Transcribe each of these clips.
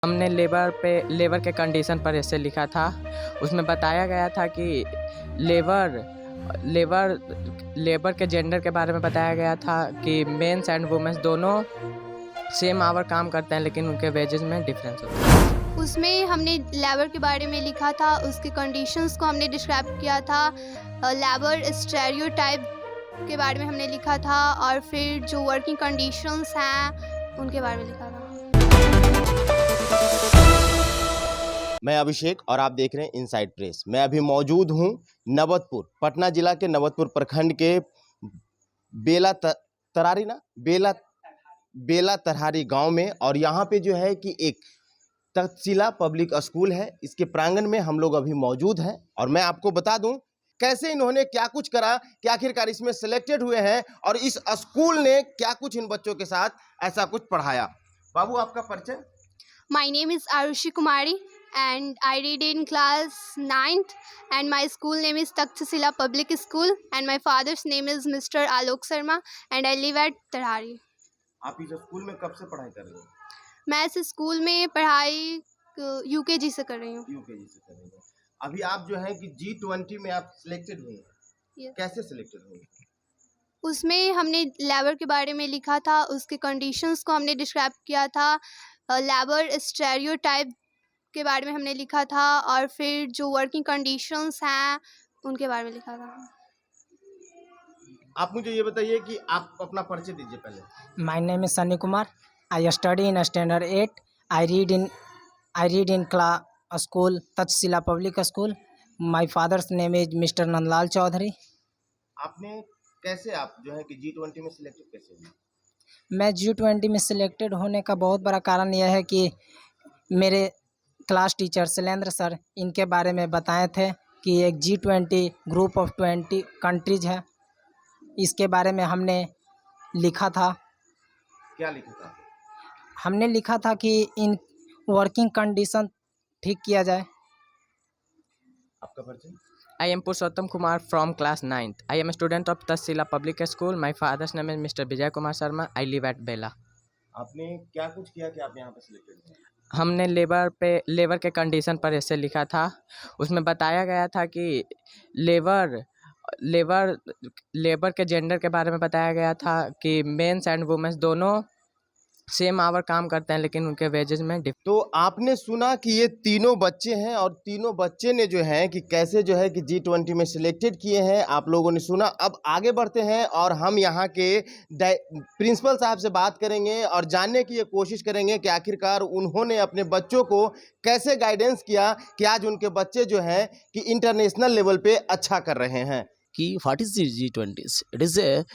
हमने लेबर के कंडीशन पर ऐसे लिखा था। उसमें बताया गया था कि लेबर के जेंडर के बारे में बताया गया था कि मेंस एंड वुमेन्स दोनों सेम आवर काम करते हैं, लेकिन उनके वेजेस में डिफरेंस होता है। उसमें हमने लेबर के बारे में लिखा था, उसके कंडीशंस को हमने डिस्क्राइब किया था। लेबर स्टेरियोटाइप के बारे में हमने लिखा था, और फिर जो वर्किंग कंडीशंस हैं उनके बारे में लिखा था। मैं अभिषेक और आप देख रहे हैं इनसाइड प्रेस। मैं अभी मौजूद हूं नवतपुर, पटना जिला के नवतपुर प्रखंड के बेला तरहारी गांव में। और यहां पे जो है कि एक तक्षशिला पब्लिक स्कूल है, इसके प्रांगण में हम लोग अभी मौजूद हैं। और मैं आपको बता दूं कैसे इन्होंने क्या कुछ करा, कि आखिरकार इसमें सिलेक्टेड हुए हैं और इस स्कूल ने क्या कुछ इन बच्चों के साथ ऐसा कुछ पढ़ाया। बाबू, आपका परिचय? My name is Arushi Kumari and I read in class 9th and my school name is Takshashila Public School and my father's name is Mr. Alok Sharma and I live at Tarhari। आप इस school में कब से पढ़ाई कर रहे हो? मैं इस स्कूल में पढ़ाई यूकेजी से कर रही हूँ। यूकेजी से कर रहे हो। अभी आप जो है कि G20 में आप सिलेक्टेड हुए हैं। कैसे सिलेक्टेड हुए? उसमें हमने लेबर के बारे में लिखा था, उसके कंडीशंस को हमने डिस्क्राइब किया था। लेबर स्टेरियोटाइप के बारे में हमने लिखा था, और फिर जो वर्किंग कंडीशंस हैं उनके बारे में लिखा था। आप मुझे ये बताइए कि आप अपना परिचय दीजिए पहले। My name is Sunny Kumar. I study in standard 8. I read in class school Takshashila Public School. My father's name is Mr. Nandlal Chaudhary. आपने कैसे, आप जो है कि G20 में सिलेक्टेड कैसे हुए? मैं G20 में सिलेक्टेड होने का बहुत बड़ा कारण यह है कि मेरे क्लास टीचर शैलेंद्र सर इनके बारे में बताए थे कि एक G20 ग्रुप ऑफ 20 कंट्रीज है। इसके बारे में हमने लिखा था। क्या लिखा था? हमने लिखा था कि इन वर्किंग कंडीशन ठीक किया जाए। आपका परिचय? I am Purushottam Kumar from class 9th. I am a student of Takshashila Public School. My father's name is Mr. Vijay Kumar Sharma. I live at Bela. आपने क्या कुछ किया कि आप यहाँ पे सिलेक्टेड हुए? हमने लेबर के कंडीशन पर ऐसे लिखा था। उसमें बताया गया था कि लेबर के जेंडर के बारे में बताया गया था कि मेंस एंड वुमेन्स दोनों सेम आवर काम करते हैं, लेकिन उनके वेजेस में तो आपने सुना कि ये तीनों बच्चे हैं और तीनों बच्चे ने जो है कि कैसे जो है कि G20 में सिलेक्टेड किए हैं, आप लोगों ने सुना। अब आगे बढ़ते हैं और हम यहाँ के प्रिंसिपल साहब से बात करेंगे और जानने की ये कोशिश करेंगे कि आखिरकार उन्होंने अपने बच्चों को कैसे गाइडेंस किया कि आज उनके बच्चे जो हैं कि इंटरनेशनल लेवल पे अच्छा कर रहे हैं। कि what is the G20s? It is a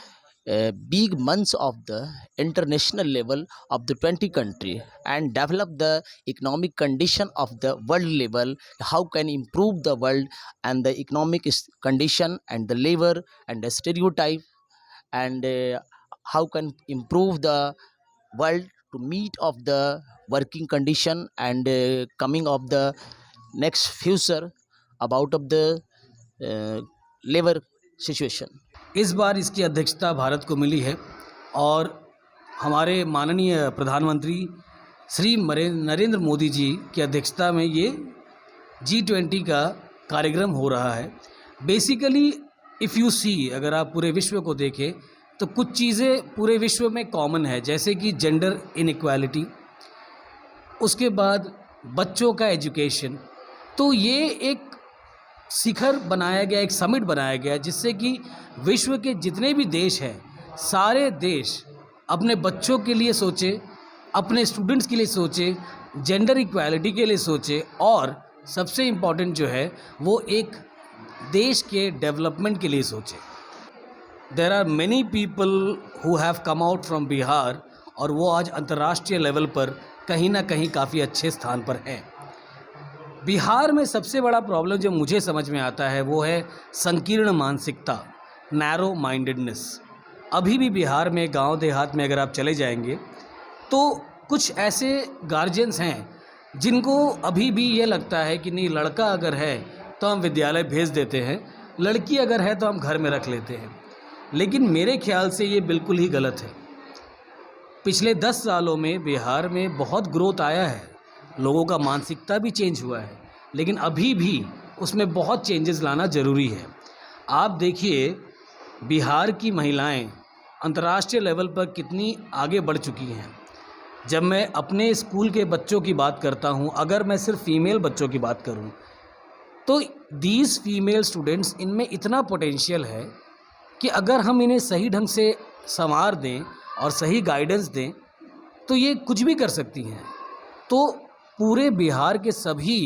big months of the international level of the 20 country and develop the economic condition of the world level, how can improve the world and the economic condition and the labor and the stereotype, and how can improve the world to meet of the working condition and coming of the next future about of the labor situation. इस बार इसकी अध्यक्षता भारत को मिली है और हमारे माननीय प्रधानमंत्री श्री नरेंद्र मोदी जी की अध्यक्षता में ये G20 का कार्यक्रम हो रहा है। बेसिकली इफ़ यू सी, अगर आप पूरे विश्व को देखें तो कुछ चीज़ें पूरे विश्व में कॉमन है, जैसे कि जेंडर इनइक्वालिटी, उसके बाद बच्चों का एजुकेशन। तो ये एक शिखर बनाया गया, एक समिट बनाया गया, जिससे कि विश्व के जितने भी देश हैं सारे देश अपने बच्चों के लिए सोचे, अपने स्टूडेंट्स के लिए सोचे, जेंडर इक्वालिटी के लिए सोचे, और सबसे इम्पॉर्टेंट जो है वो एक देश के डेवलपमेंट के लिए सोचे। There are many people who have come out from Bihar और वो आज अंतर्राष्ट्रीय लेवल पर कहीं ना कहीं काफ़ी अच्छे स्थान पर हैं। बिहार में सबसे बड़ा प्रॉब्लम जो मुझे समझ में आता है वो है संकीर्ण मानसिकता, नैरो माइंडेडनेस। अभी भी बिहार में गांव देहात में अगर आप चले जाएंगे तो कुछ ऐसे गार्जियंस हैं जिनको अभी भी ये लगता है कि नहीं, लड़का अगर है तो हम विद्यालय भेज देते हैं, लड़की अगर है तो हम घर में रख लेते हैं। लेकिन मेरे ख्याल से ये बिल्कुल ही गलत है। पिछले 10 सालों में बिहार में बहुत ग्रोथ आया है, लोगों का मानसिकता भी चेंज हुआ है, लेकिन अभी भी उसमें बहुत चेंजेस लाना ज़रूरी है। आप देखिए बिहार की महिलाएं अंतर्राष्ट्रीय लेवल पर कितनी आगे बढ़ चुकी हैं। जब मैं अपने स्कूल के बच्चों की बात करता हूं, अगर मैं सिर्फ फीमेल बच्चों की बात करूं, तो दीज फीमेल स्टूडेंट्स, इनमें इतना पोटेंशियल है कि अगर हम इन्हें सही ढंग से संवार दें और सही गाइडेंस दें तो ये कुछ भी कर सकती हैं। तो पूरे बिहार के सभी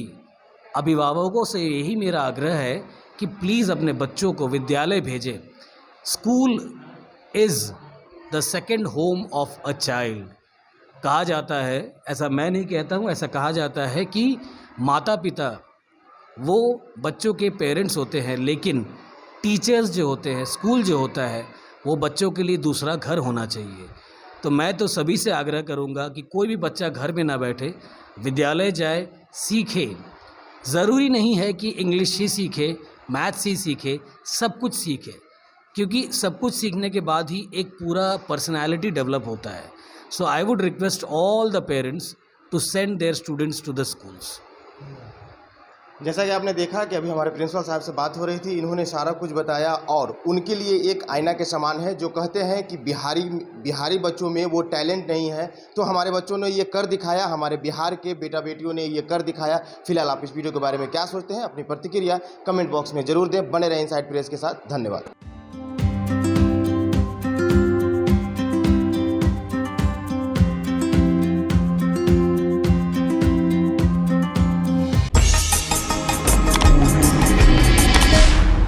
अभिभावकों से यही मेरा आग्रह है कि प्लीज़ अपने बच्चों को विद्यालय भेजें। School is the second home of a child. कहा जाता है, ऐसा मैं नहीं कहता हूँ, ऐसा कहा जाता है कि माता पिता वो बच्चों के पेरेंट्स होते हैं, लेकिन टीचर्स जो होते हैं, स्कूल जो होता है, वो बच्चों के लिए दूसरा घर होना चाहिए। तो मैं तो सभी से आग्रह करूँगा कि कोई भी बच्चा घर में ना बैठे, विद्यालय जाए, सीखे। ज़रूरी नहीं है कि इंग्लिश ही सीखे, मैथ्स ही सीखे, सब कुछ सीखे, क्योंकि सब कुछ सीखने के बाद ही एक पूरा पर्सनैलिटी डेवलप होता है। So I would request all the parents to send their students to the schools. जैसा कि आपने देखा कि अभी हमारे प्रिंसिपल साहब से बात हो रही थी, इन्होंने सारा कुछ बताया और उनके लिए एक आईना के समान है। जो कहते हैं कि बिहारी बच्चों में वो टैलेंट नहीं है, तो हमारे बच्चों ने ये कर दिखाया, हमारे बिहार के बेटा बेटियों ने ये कर दिखाया। फिलहाल आप इस वीडियो के बारे में क्या सोचते हैं, अपनी प्रतिक्रिया कमेंट बॉक्स में जरूर दें। बने रहें इनसाइड प्रेस के साथ। धन्यवाद।